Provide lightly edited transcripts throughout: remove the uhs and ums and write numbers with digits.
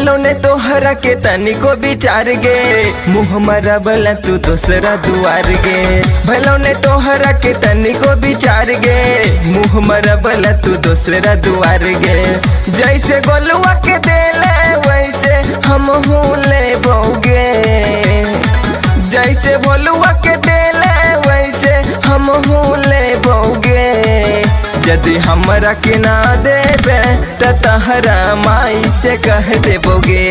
भलो ने तोहरा के तनिको विचार गे, मुँह मरबला तू दूसरा दुआर गे। भलो ने तोहरा के तनिको विचार गे, मुँह मरबला तू दूसरा दुआर गे। जैसे गोलुआ के देले वैसे हम ले बोगे, जैसे भोलुआ के देले वैसे हम ले बोगे। यदि हमरा के ना देबे त तहरा माई से कह देबोगे,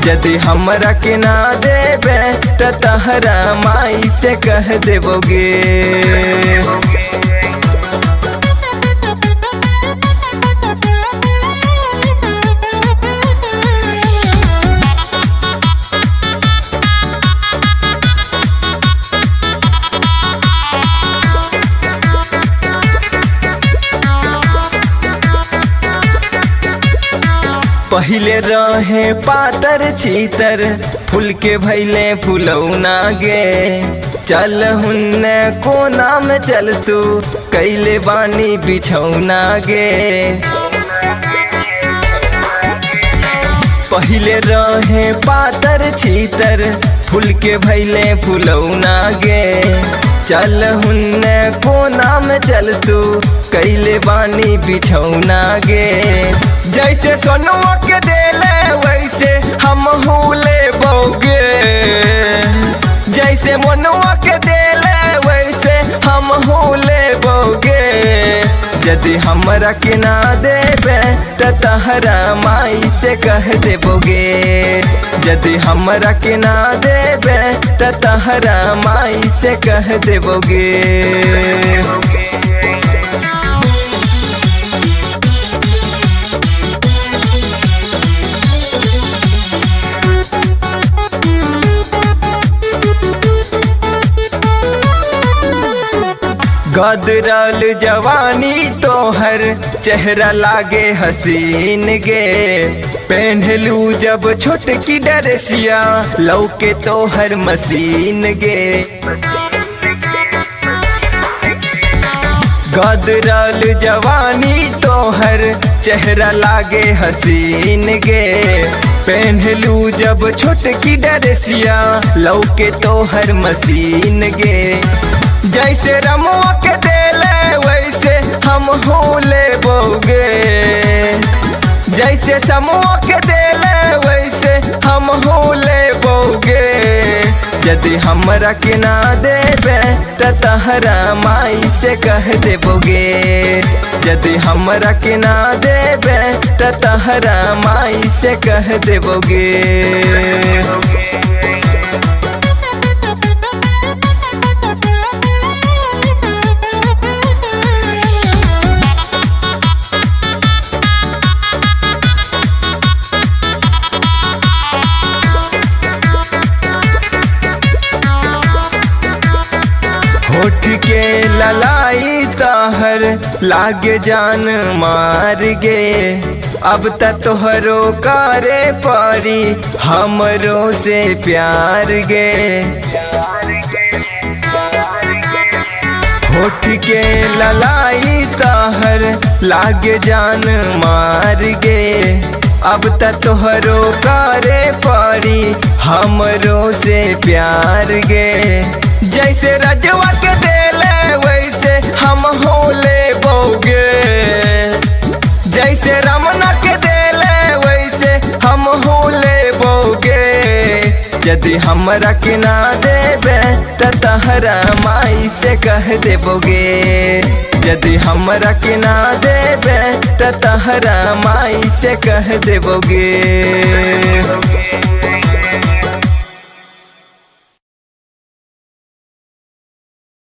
यदि हमरा के ना देबे त तहरा माई से कह देबोगे। पहिले रहे पातर छीतर, फूल के भैले फुलौना गे। चल हुन्ने कोना में चल तू, कैले बानी बिछौना गे। पहिले रहे पातर छीतर, फूल के भैले फुलौना गे। चल हुन्ने कोना में चल तू, कैले बानी बिछौना गे। जैसे सोनुआ के देले वैसे हम ले बोगे, जैसे मनुआ के देले वैसे हम ले बोगे। यदि हमरा के ना देबे त तहरा माई से कह देबोगे, यदि हमरा के ना देबे त तहरा माई से कह देबोगे। गदरल जवानी तोहर चेहरा लागे हसीन गे। पहनलू जब छोटकी ड्रेसिया लौके तोहर मसीन गे। गदरल जवानी तोहर चेहरा लागे हसीन गे। पहनलू जब छोटकी ड्रेसिया लौके तोहर मसीन गे। जैसे रमुआ के देले वैसे हम ले बोगे, जैसे समुआ के देले वैसे हम ले बोगे। यदि हमरा के ना देबे त तहरा माई से कह देबोगे, यदि हमरा के ना देबे त तहरा माई से कह देबोगे। होठ के ललाई तहर लागे जान मार गे। अब त तोहरो करे परी हमरो से प्यार गे। होठ के ललाई तहर लागे जान मार गे। अब त तोहरो करे परी हमरो से प्यार गे। जैसे रजवा के देले वैसे हम ले बोगे, जैसे रमना के देले वैसे हम ले बोगे। यदि हमरा के ना देबे त तहरा माई से कह देबोगे, यदि हमरा के ना देबे त तहरा माई से कह देबोगे।